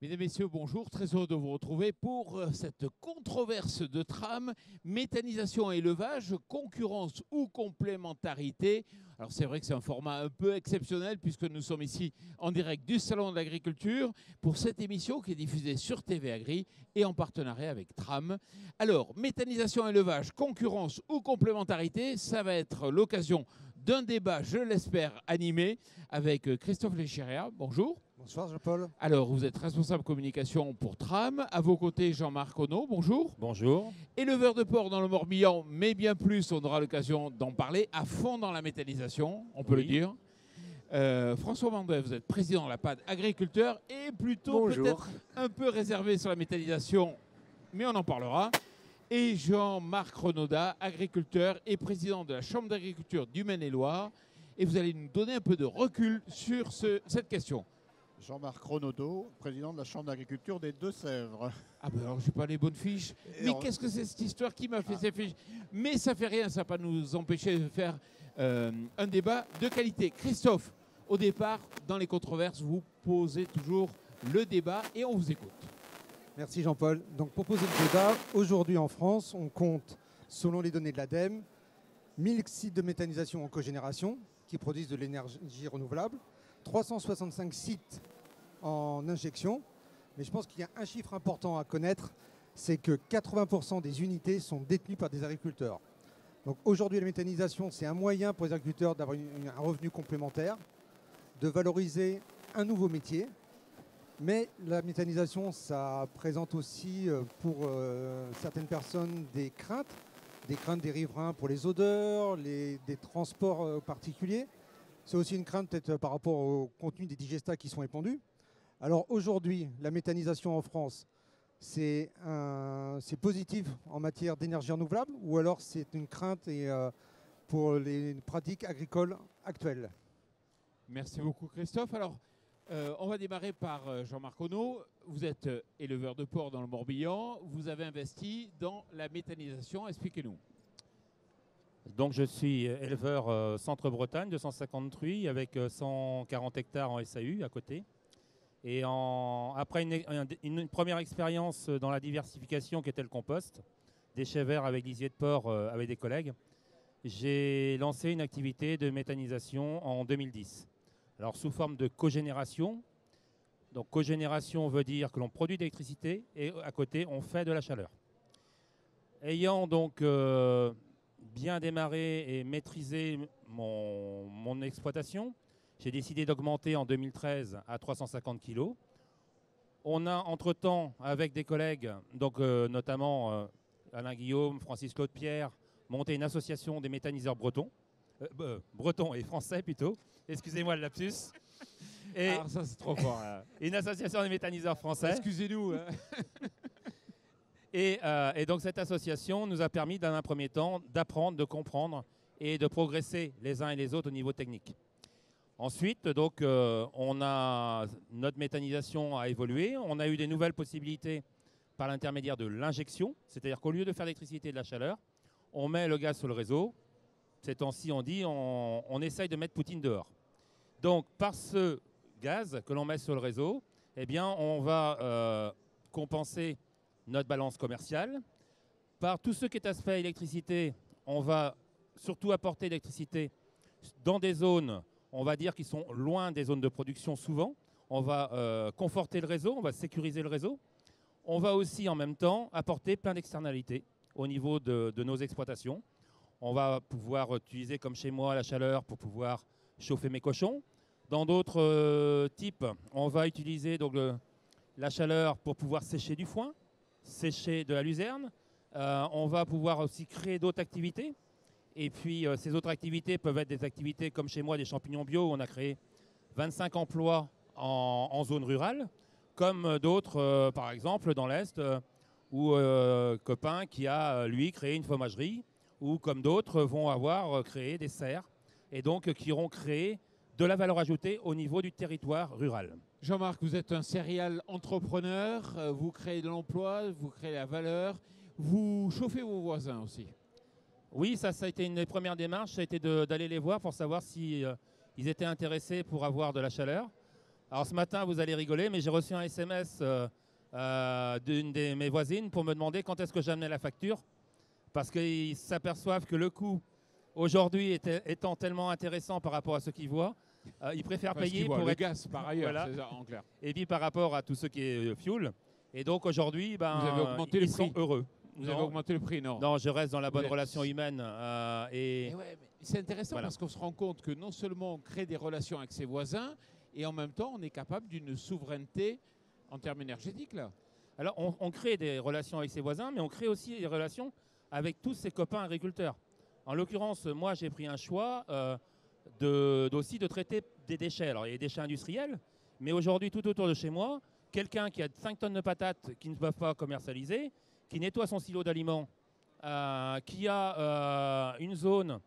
Mesdames, Messieurs, bonjour. Très heureux de vous retrouver pour cette controverse de tram, méthanisation et élevage, concurrence ou complémentarité. Alors c'est vrai que c'est un format un peu exceptionnel puisque nous sommes ici en direct du Salon de l'Agriculture pour cette émission qui est diffusée sur TV Agri et en partenariat avec Tram. Alors, méthanisation et élevage, concurrence ou complémentarité, ça va être l'occasion d'un débat, je l'espère, animé avec Christophe Léchiréa. Bonjour. Bonsoir Jean-Paul. Alors, vous êtes responsable communication pour Tram. À vos côtés, Jean-Marc Onneau. Bonjour. Bonjour. Éleveur de porc dans le Morbihan, mais bien plus, on aura l'occasion d'en parler, à fond dans la méthanisation, on peut le dire. François Mandet, vous êtes président de la PAD agriculteur et plutôt peut-être un peu réservé sur la méthanisation, mais on en parlera. Et Jean-Marc Renaudat, agriculteur et président de la Chambre d'agriculture du Maine-et-Loire. Et vous allez nous donner un peu de recul sur cette question. Jean-Marc Renaudot, président de la Chambre d'agriculture des Deux-Sèvres. Ah ben alors, je n'ai pas les bonnes fiches. Mais qu'est-ce que c'est cette histoire qui m'a fait ces fiches? Mais ça fait rien, ça ne va pas nous empêcher de faire un débat de qualité. Christophe, au départ, dans les controverses, vous posez toujours le débat et on vous écoute. Merci Jean-Paul. Donc pour poser le débat, aujourd'hui en France, on compte, selon les données de l'ADEME, 1000 sites de méthanisation en cogénération qui produisent de l'énergie renouvelable, 365 sites en injection. Mais je pense qu'il y a un chiffre important à connaître, c'est que 80% des unités sont détenues par des agriculteurs. Donc aujourd'hui, la méthanisation, c'est un moyen pour les agriculteurs d'avoir un revenu complémentaire, de valoriser un nouveau métier. Mais la méthanisation, ça présente aussi pour certaines personnes des craintes des riverains pour les odeurs, des transports particuliers. C'est aussi une crainte peut-être par rapport au contenu des digestats qui sont épandus. Alors aujourd'hui, la méthanisation en France, c'est positif en matière d'énergie renouvelable ou alors c'est une crainte pour les pratiques agricoles actuelles? Merci beaucoup Christophe. Alors, on va démarrer par Jean-Marc Onneau. Vous êtes éleveur de porc dans le Morbihan. Vous avez investi dans la méthanisation. Expliquez-nous. Donc je suis éleveur Centre-Bretagne, 250 truies avec 140 hectares en SAU à côté. Et après une première expérience dans la diversification qui était le compost, déchets verts avec lisier de porc avec des collègues, j'ai lancé une activité de méthanisation en 2010. Alors sous forme de cogénération. Donc cogénération veut dire que l'on produit de l'électricité et à côté on fait de la chaleur. Ayant donc bien démarré et maîtrisé mon exploitation, j'ai décidé d'augmenter en 2013 à 350 kg. On a entre-temps avec des collègues, donc notamment Alain Guillaume, Francis Claude Pierre, monté une association des méthaniseurs bretons. Breton et français plutôt, excusez-moi le lapsus. Et alors ça c'est trop fort. Une association des méthaniseurs français. Excusez-nous. Hein. Et donc cette association nous a permis dans un premier temps d'apprendre, de comprendre et de progresser les uns et les autres au niveau technique. Ensuite, donc, notre méthanisation a évolué. On a eu des nouvelles possibilités par l'intermédiaire de l'injection, c'est-à-dire qu'au lieu de faire l'électricité et de la chaleur, on met le gaz sur le réseau. Ces temps-ci, on dit on essaye de mettre Poutine dehors. Donc, par ce gaz que l'on met sur le réseau, eh bien, on va compenser notre balance commerciale. Par tout ce qui est aspect électricité, on va surtout apporter l'électricité dans des zones, on va dire, qui sont loin des zones de production souvent. On va conforter le réseau, on va sécuriser le réseau. On va aussi, en même temps, apporter plein d'externalités au niveau de nos exploitations. On va pouvoir utiliser, comme chez moi, la chaleur pour pouvoir chauffer mes cochons. Dans d'autres types, on va utiliser donc, la chaleur pour pouvoir sécher du foin, sécher de la luzerne. On va pouvoir aussi créer d'autres activités. Et puis, ces autres activités peuvent être des activités comme chez moi, des champignons bio. On a créé 25 emplois en zone rurale, comme d'autres, par exemple, dans l'Est, où Copain qui a, lui, créé une fromagerie, ou comme d'autres vont avoir créé des serres, et donc qui auront créé de la valeur ajoutée au niveau du territoire rural. Jean-Marc, vous êtes un serial entrepreneur, vous créez de l'emploi, vous créez la valeur, vous chauffez vos voisins aussi. Oui, ça a été une des premières démarches, ça a été d'aller les voir pour savoir si ils étaient intéressés pour avoir de la chaleur. Alors ce matin, vous allez rigoler, mais j'ai reçu un SMS d'une de mes voisines pour me demander quand est-ce que j'amenais la facture, parce qu'ils s'aperçoivent que le coût aujourd'hui étant tellement intéressant par rapport à ce qu'ils voient, ils préfèrent payer pour le gaz par ailleurs, voilà. c'est ça, en clair. Et puis par rapport à tout ce qui est fuel. Et donc aujourd'hui, Vous avez augmenté ils le sont prix. heureux. Vous avez augmenté le prix, non? Non, je reste dans la bonne êtes- relation humaine. Et ouais, mais c'est intéressant Voilà. parce qu'on se rend compte que non seulement on crée des relations avec ses voisins, et en même temps on est capable d'une souveraineté en termes énergétiques là. Alors on crée des relations avec ses voisins, mais on crée aussi des relations avec tous ses copains agriculteurs. En l'occurrence, moi j'ai pris un choix aussi de traiter des déchets. Alors il y a des déchets industriels, mais aujourd'hui tout autour de chez moi, quelqu'un qui a 5 tonnes de patates qui ne peuvent pas commercialiser, qui nettoie son silo d'aliments, qui a une zone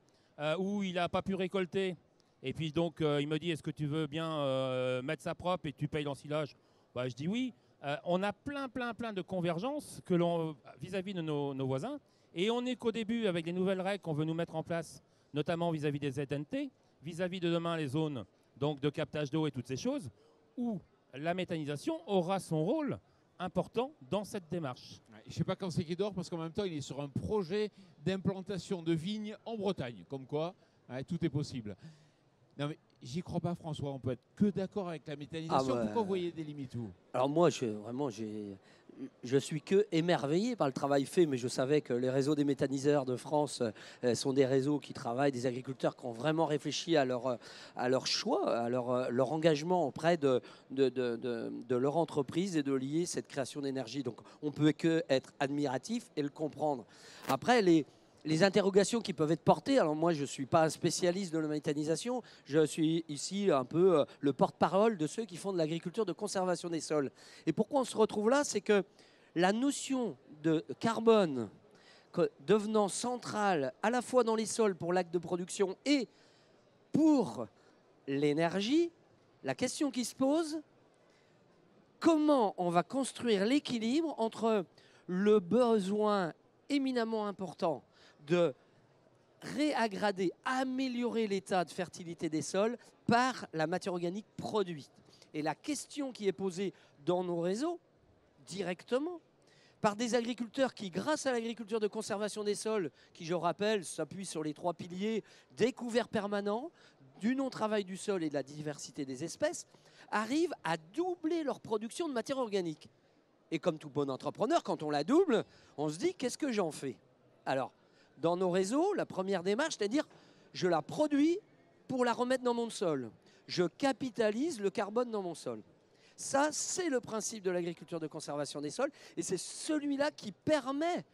où il n'a pas pu récolter, et puis donc il me dit est-ce que tu veux bien mettre ça propre et tu payes l'ensilage? Bah, je dis oui. On a plein de convergences vis-à-vis de nos voisins, et on n'est qu'au début avec les nouvelles règles qu'on veut nous mettre en place, notamment vis-à-vis des ZNT, vis-à-vis de demain les zones donc, de captage d'eau et toutes ces choses, où la méthanisation aura son rôle important dans cette démarche. Je ne sais pas quand c'est qu'il dort parce qu'en même temps il est sur un projet d'implantation de vignes en Bretagne, comme quoi tout est possible. Non mais j'y crois pas François, on peut être que d'accord avec la méthanisation. Pourquoi vous voyez des limites où? Alors moi, je suis que émerveillé par le travail fait, mais je savais que les réseaux des méthaniseurs de France sont des réseaux qui travaillent, des agriculteurs qui ont vraiment réfléchi à leur choix, à leur engagement auprès de leur entreprise et de lier cette création d'énergie. Donc on peut que être admiratif et le comprendre. Après, les interrogations qui peuvent être portées, alors moi je ne suis pas un spécialiste de la méthanisation, je suis ici un peu le porte-parole de ceux qui font de l'agriculture de conservation des sols. Et pourquoi on se retrouve là, c'est que la notion de carbone devenant centrale à la fois dans les sols pour l'acte de production et pour l'énergie, la question qui se pose, comment on va construire l'équilibre entre le besoin éminemment important de réagrader, améliorer l'état de fertilité des sols par la matière organique produite. Et la question qui est posée dans nos réseaux, directement, par des agriculteurs qui, grâce à l'agriculture de conservation des sols, qui, je rappelle, s'appuie sur les 3 piliers des couverts permanents, du non-travail du sol et de la diversité des espèces, arrivent à doubler leur production de matière organique. Et comme tout bon entrepreneur, quand on la double, on se dit, qu'est-ce que j'en fais? Alors, dans nos réseaux, la première démarche, c'est-à-dire, je la produis pour la remettre dans mon sol. Je capitalise le carbone dans mon sol. Ça, c'est le principe de l'agriculture de conservation des sols, et c'est celui-là qui permet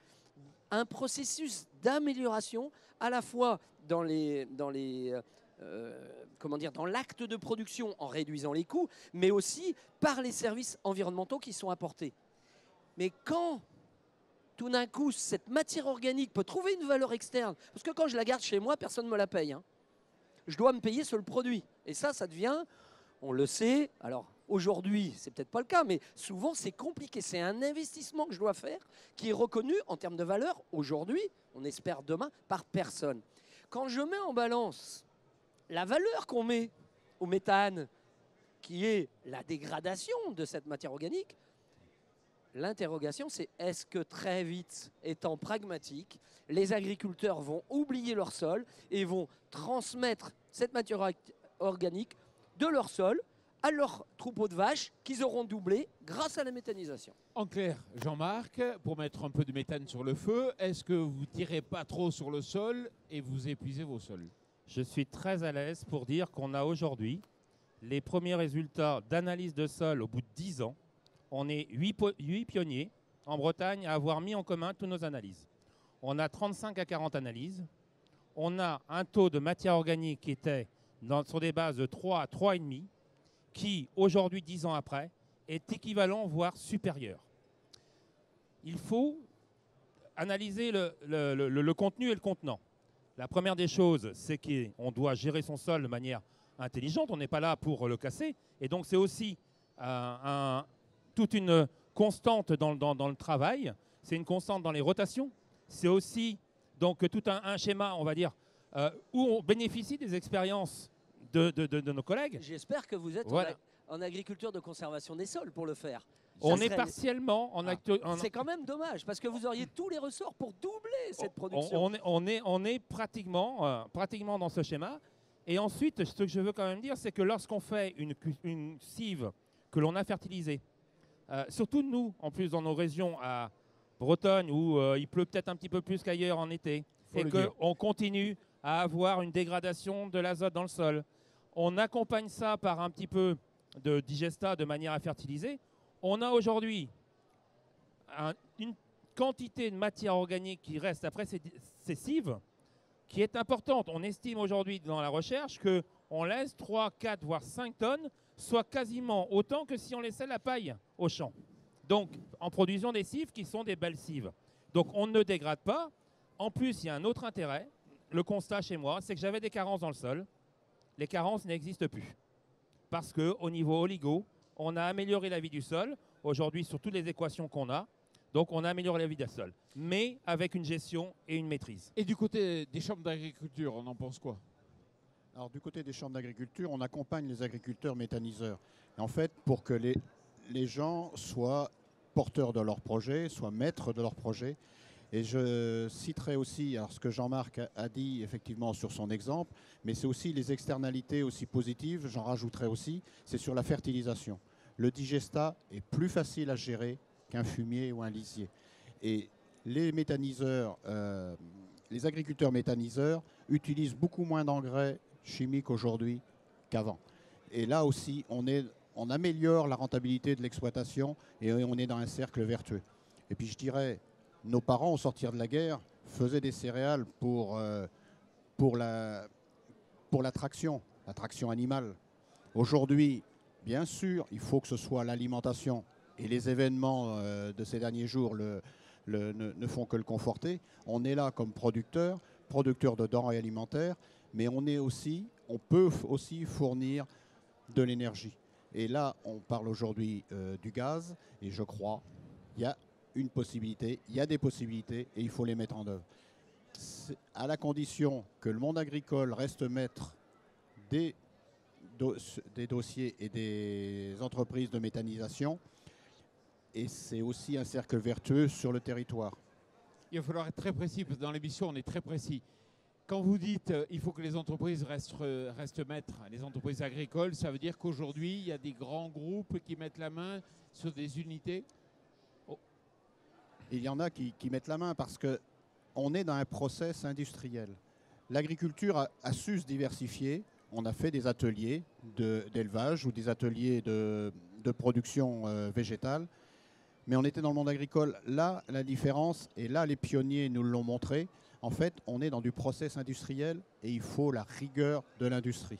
un processus d'amélioration à la fois dans l'acte de production en réduisant les coûts, mais aussi par les services environnementaux qui sont apportés. Mais quand tout d'un coup, cette matière organique peut trouver une valeur externe, parce que quand je la garde chez moi, personne ne me la paye. Hein. Je dois me payer sur le produit. Et ça devient, on le sait, alors aujourd'hui, c'est peut-être pas le cas, mais souvent c'est compliqué. C'est un investissement que je dois faire qui est reconnu en termes de valeur aujourd'hui, on espère demain, par personne. Quand je mets en balance la valeur qu'on met au méthane, qui est la dégradation de cette matière organique, l'interrogation, c'est est-ce que très vite, étant pragmatique, les agriculteurs vont oublier leur sol et vont transmettre cette matière organique de leur sol à leur troupeau de vaches qu'ils auront doublé grâce à la méthanisation. En clair, Jean-Marc, pour mettre un peu de méthane sur le feu, est-ce que vous ne tirez pas trop sur le sol et vous épuisez vos sols? Je suis très à l'aise pour dire qu'on a aujourd'hui les premiers résultats d'analyse de sol au bout de 10 ans. On est 8 pionniers en Bretagne à avoir mis en commun toutes nos analyses. On a 35 à 40 analyses. On a un taux de matière organique qui était sur des bases de 3 à 3,5, qui aujourd'hui, 10 ans après, est équivalent, voire supérieur. Il faut analyser le contenu et le contenant. La première des choses, c'est qu'on doit gérer son sol de manière intelligente. On n'est pas là pour le casser. Et donc, c'est aussi toute une constante dans le travail. C'est une constante dans les rotations. C'est aussi donc tout un schéma, on va dire, où on bénéficie des expériences de nos collègues. J'espère que vous êtes Voilà. en agriculture de conservation des sols pour le faire. On Ça est serait- partiellement en C'est quand même dommage parce que vous auriez tous les ressorts pour doubler cette production. on est pratiquement dans ce schéma. Et ensuite, ce que je veux quand même dire, c'est que lorsqu'on fait une cive que l'on a fertilisée, surtout nous, en plus dans nos régions à Bretagne, où il pleut peut-être un petit peu plus qu'ailleurs en été, et qu'on continue à avoir une dégradation de l'azote dans le sol, on accompagne ça par un petit peu de digesta de manière à fertiliser. On a aujourd'hui une quantité de matière organique qui reste après ces cives qui est importante. On estime aujourd'hui dans la recherche qu'on laisse 3, 4, voire 5 tonnes, soit quasiment autant que si on laissait la paille au champ. Donc, en produisant des cives qui sont des belles cives. Donc, on ne dégrade pas. En plus, il y a un autre intérêt. Le constat chez moi, c'est que j'avais des carences dans le sol. Les carences n'existent plus. Parce qu'au niveau oligo, on a amélioré la vie du sol, aujourd'hui sur toutes les équations qu'on a. Donc on a amélioré la vie du sol, mais avec une gestion et une maîtrise. Et du côté des chambres d'agriculture, on en pense quoi? Alors du côté des chambres d'agriculture, on accompagne les agriculteurs méthaniseurs. Et en fait, pour que les gens soient porteurs de leur projet, soient maîtres de leur projet. Et je citerai aussi alors, ce que Jean-Marc a dit effectivement sur son exemple, mais c'est aussi les externalités aussi positives, j'en rajouterai aussi, c'est sur la fertilisation. Le digesta est plus facile à gérer qu'un fumier ou un lisier. Et les méthaniseurs, les agriculteurs méthaniseurs utilisent beaucoup moins d'engrais chimiques aujourd'hui qu'avant. Et là aussi, on améliore la rentabilité de l'exploitation et on est dans un cercle vertueux. Et puis je dirais, nos parents, au sortir de la guerre, faisaient des céréales pour la traction animale. Aujourd'hui, bien sûr, il faut que ce soit l'alimentation. Et les événements de ces derniers jours ne font que le conforter. On est là comme producteur de denrées alimentaires, mais on peut aussi fournir de l'énergie. Et là, on parle aujourd'hui du gaz, et je crois qu'il y a une possibilité, il y a des possibilités, et il faut les mettre en œuvre. À la condition que le monde agricole reste maître des dossiers et des entreprises de méthanisation, et c'est aussi un cercle vertueux sur le territoire. Il va falloir être très précis, parce que dans l'émission, on est très précis. Quand vous dites il faut que les entreprises restent maîtres, les entreprises agricoles, ça veut dire qu'aujourd'hui, il y a des grands groupes qui mettent la main sur des unités? Il y en a qui mettent la main parce qu'on est dans un process industriel. L'agriculture a su se diversifier. On a fait des ateliers d'élevage ou des ateliers de production végétale. Mais on était dans le monde agricole. Là, la différence, et là, les pionniers nous l'ont montré, en fait, on est dans du process industriel et il faut la rigueur de l'industrie.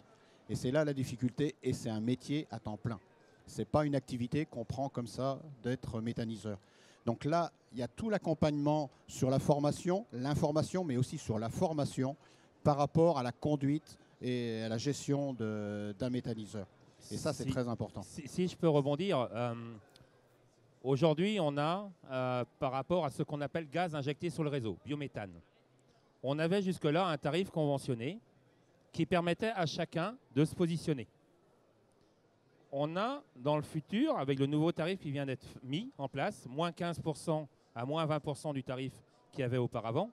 Et c'est là la difficulté et c'est un métier à temps plein. Ce n'est pas une activité qu'on prend comme ça d'être méthaniseur. Donc là, il y a tout l'accompagnement sur la formation, l'information, mais aussi sur la formation par rapport à la conduite et à la gestion d'un méthaniseur. Et ça, c'est très important. Si je peux rebondir, aujourd'hui, on a, par rapport à ce qu'on appelle gaz injecté sur le réseau, biométhane, on avait jusque-là un tarif conventionné qui permettait à chacun de se positionner. On a, dans le futur, avec le nouveau tarif qui vient d'être mis en place, moins 15% à moins 20% du tarif qu'il y avait auparavant,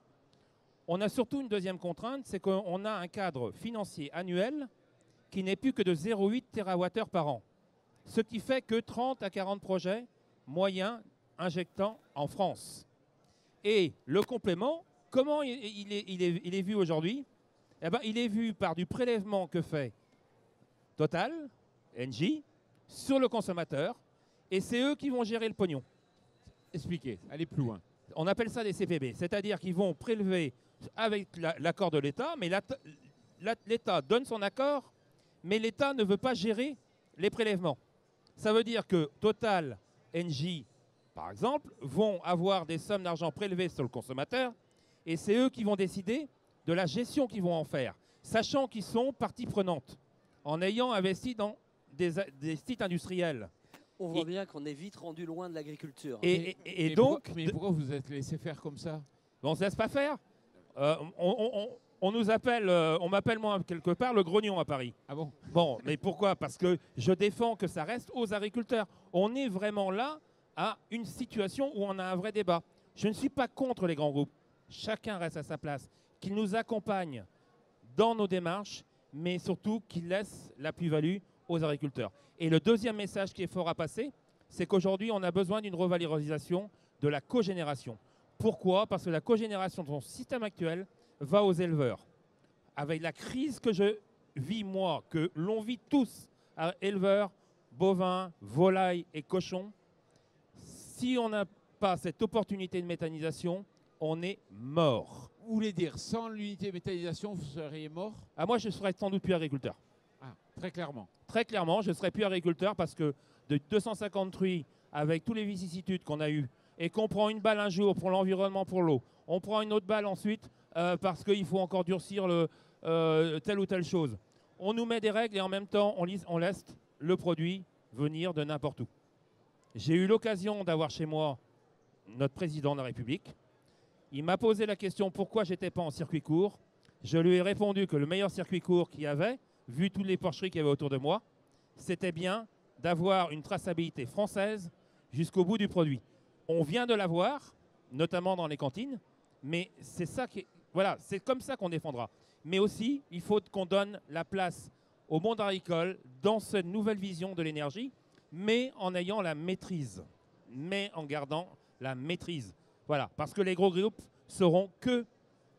on a surtout une deuxième contrainte, c'est qu'on a un cadre financier annuel qui n'est plus que de 0,8 TWh par an. Ce qui fait que 30 à 40 projets moyens injectants en France. Et le complément, comment il est vu aujourd'hui? Eh ben, il est vu par du prélèvement que fait Total, Engie, sur le consommateur, et c'est eux qui vont gérer le pognon. Expliquez, allez plus loin. On appelle ça des CPB, c'est-à-dire qu'ils vont prélever avec l'accord de l'État, mais l'État donne son accord, mais l'État ne veut pas gérer les prélèvements. Ça veut dire que Total, Engie, par exemple, vont avoir des sommes d'argent prélevées sur le consommateur, et c'est eux qui vont décider de la gestion qu'ils vont en faire, sachant qu'ils sont partie prenante, en ayant investi dans des sites industriels. On voit bien qu'on est vite rendu loin de l'agriculture. Mais pourquoi vous êtes laissé faire comme ça? On ne se laisse pas faire. On m'appelle moi quelque part le grognon à Paris. Ah bon? Bon, mais pourquoi? Parce que je défends que ça reste aux agriculteurs. On est vraiment là à une situation où on a un vrai débat. Je ne suis pas contre les grands groupes. Chacun reste à sa place. Qu'ils nous accompagnent dans nos démarches, mais surtout qu'ils laissent la plus-value aux agriculteurs. Et le deuxième message qui est fort à passer, c'est qu'aujourd'hui, on a besoin d'une revalorisation de la cogénération. Pourquoi? Parce que la cogénération dans son système actuel va aux éleveurs. Avec la crise que je vis moi, que l'on vit tous, éleveurs, bovins, volailles et cochons, si on n'a pas cette opportunité de méthanisation, on est mort. Vous voulez dire, sans l'unité de méthanisation, vous seriez mort? Ah, moi, je serais sans doute plus agriculteur. Ah, très clairement. Très clairement, je ne serais plus agriculteur parce que de 250 truies, avec tous les vicissitudes qu'on a eues, et qu'on prend une balle un jour pour l'environnement, pour l'eau, on prend une autre balle ensuite parce qu'il faut encore durcir telle ou telle chose. On nous met des règles et en même temps, on laisse le produit venir de n'importe où. J'ai eu l'occasion d'avoir chez moi notre président de la République. Il m'a posé la question pourquoi je n'étais pas en circuit court. Je lui ai répondu que le meilleur circuit court qu'il y avait, vu toutes les porcheries qu'il y avait autour de moi, c'était bien d'avoir une traçabilité française jusqu'au bout du produit. On vient de l'avoir, notamment dans les cantines, mais c'est ça voilà, c'est comme ça qu'on défendra. Mais aussi, il faut qu'on donne la place au monde agricole dans cette nouvelle vision de l'énergie, mais en ayant la maîtrise, mais en gardant la maîtrise. Voilà, parce que les gros groupes seront que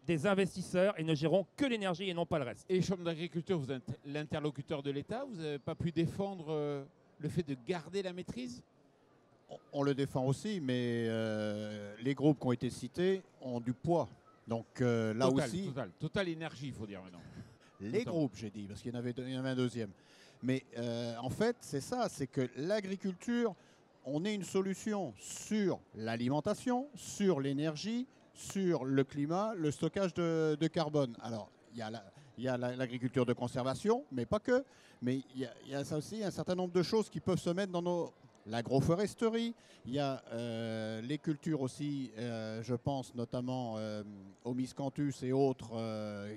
des investisseurs et ne géreront que l'énergie et non pas le reste. Et les chambres d'agriculture, vous êtes l'interlocuteur de l'État, vous n'avez pas pu défendre le fait de garder la maîtrise? On le défend aussi, mais les groupes qui ont été cités ont du poids. Donc là aussi... Total Énergie, il faut dire maintenant. Les groupes, j'ai dit, parce qu'il y en avait un deuxième. Mais en fait, c'est ça, c'est que l'agriculture, on est une solution sur l'alimentation, sur l'énergie, sur le climat, le stockage de carbone. Alors, il y a l'agriculture de conservation, mais pas que. Mais il y a ça aussi, un certain nombre de choses qui peuvent se mettre dans l'agroforesterie. Il y a les cultures aussi, je pense notamment au miscanthus et autres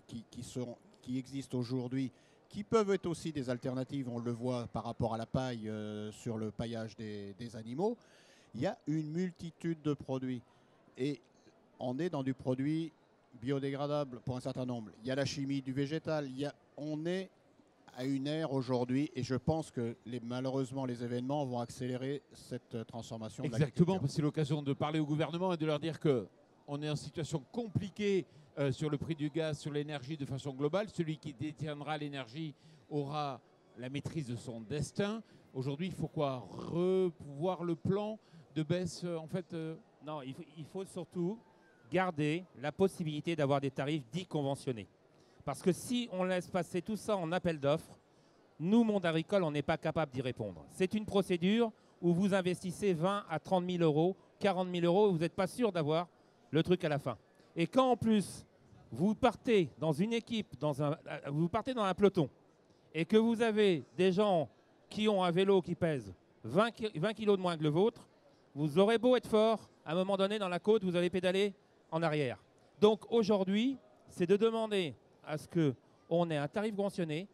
qui existent aujourd'hui, qui peuvent être aussi des alternatives, on le voit par rapport à la paille sur le paillage des animaux. Il y a une multitude de produits. Et on est dans du produit biodégradable pour un certain nombre. Il y a la chimie du végétal. On est à une ère aujourd'hui et je pense que malheureusement les événements vont accélérer cette transformation. Exactement, parce que c'est l'occasion de parler au gouvernement et de leur dire qu'on est en situation compliquée sur le prix du gaz, sur l'énergie de façon globale. Celui qui détiendra l'énergie aura la maîtrise de son destin. Aujourd'hui, il faut quoi? Revoir le plan de baisse en fait Non, il faut surtout garder la possibilité d'avoir des tarifs dits conventionnés. Parce que si on laisse passer tout ça en appel d'offres, nous, monde agricole, on n'est pas capable d'y répondre. C'est une procédure où vous investissez 20 à 30 000 euros, 40 000 euros, vous n'êtes pas sûr d'avoir le truc à la fin. Et quand en plus, vous partez dans une équipe, vous partez dans un peloton, et que vous avez des gens qui ont un vélo qui pèse 20 kilos de moins que le vôtre, vous aurez beau être fort, à un moment donné, dans la côte, vous allez pédaler en arrière. Donc aujourd'hui, c'est de demander à ce qu'on ait un tarif conventionné,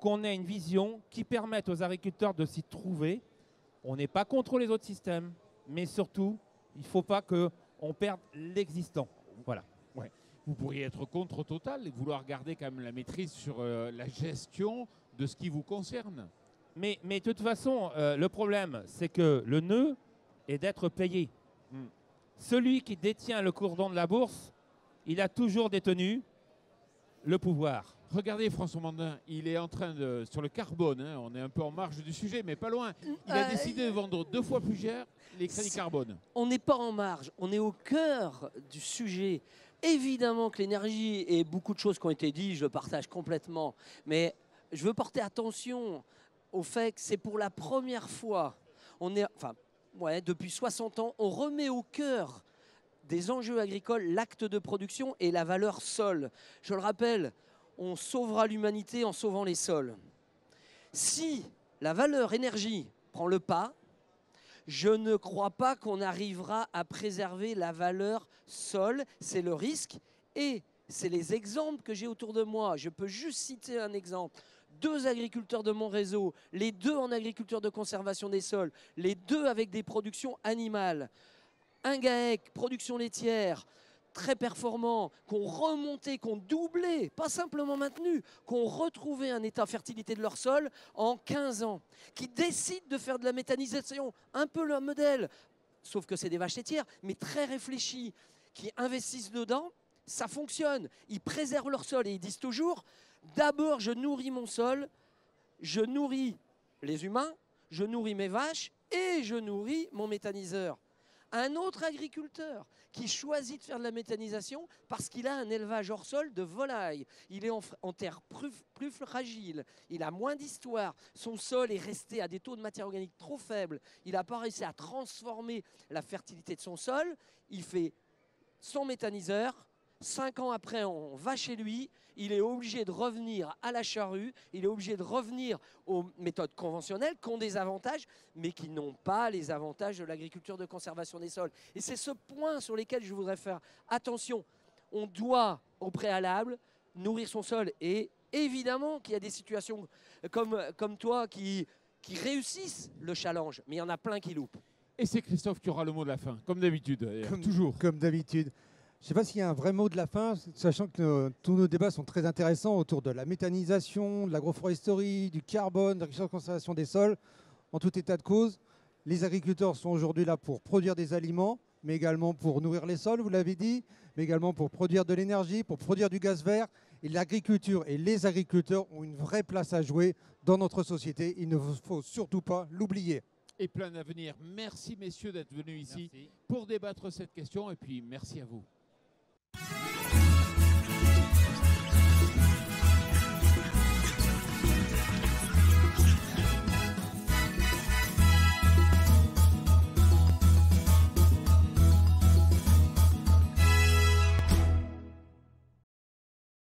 qu'on ait une vision qui permette aux agriculteurs de s'y trouver. On n'est pas contre les autres systèmes, mais surtout, il ne faut pas qu'on perde l'existant. Voilà. Ouais. Vous pourriez être contre Total et vouloir garder quand même la maîtrise sur la gestion de ce qui vous concerne. Mais de toute façon, le problème, c'est que le nœud est d'être payé. Celui qui détient le cordon de la bourse, il a toujours détenu le pouvoir. Regardez François Mandin, il est en train de, sur le carbone, hein, on est un peu en marge du sujet, mais pas loin. Il a décidé de vendre 2 fois plus cher les crédits carbone. On n'est pas en marge, on est au cœur du sujet. Évidemment que l'énergie et beaucoup de choses qui ont été dites, je partage complètement. Mais je veux porter attention au fait que c'est pour la première fois, depuis 60 ans, on remet au cœur des enjeux agricoles l'acte de production et la valeur sol. Je le rappelle, on sauvera l'humanité en sauvant les sols. Si la valeur énergie prend le pas, je ne crois pas qu'on arrivera à préserver la valeur sol. C'est le risque. Et c'est les exemples que j'ai autour de moi. Je peux juste citer un exemple. 2 agriculteurs de mon réseau, les 2 en agriculture de conservation des sols, les 2 avec des productions animales. Un GAEC, production laitière, très performant, qu'on remonté, qu'on doublé, pas simplement maintenu, qu'on retrouvé un état fertilité de leur sol en 15 ans, qui décident de faire de la méthanisation, un peu le modèle, sauf que c'est des vaches laitières, mais très réfléchis, qui investissent dedans, ça fonctionne. Ils préservent leur sol et ils disent toujours, d'abord je nourris mon sol, je nourris les humains, je nourris mes vaches et je nourris mon méthaniseur. Un autre agriculteur qui choisit de faire de la méthanisation parce qu'il a un élevage hors sol de volailles. Il est en terre plus fragile, il a moins d'histoire, son sol est resté à des taux de matière organique trop faibles, il n'a pas réussi à transformer la fertilité de son sol, il fait son méthaniseur, 5 ans après on va chez lui, il est obligé de revenir à la charrue, il est obligé de revenir aux méthodes conventionnelles qui ont des avantages, mais qui n'ont pas les avantages de l'agriculture de conservation des sols. Et c'est ce point sur lequel je voudrais faire attention. On doit, au préalable, nourrir son sol. Et évidemment qu'il y a des situations comme toi qui réussissent le challenge, mais il y en a plein qui loupent. Et c'est Christophe qui aura le mot de la fin, comme d'habitude, toujours. Comme d'habitude. Je ne sais pas s'il y a un vrai mot de la fin, sachant que tous nos débats sont très intéressants autour de la méthanisation, de l'agroforesterie, du carbone, de la conservation des sols. En tout état de cause, les agriculteurs sont aujourd'hui là pour produire des aliments, mais également pour nourrir les sols, vous l'avez dit, mais également pour produire de l'énergie, pour produire du gaz vert. Et l'agriculture et les agriculteurs ont une vraie place à jouer dans notre société. Il ne faut surtout pas l'oublier. Et plein d'avenir. Merci messieurs d'être venus ici pour débattre cette question et puis merci à vous.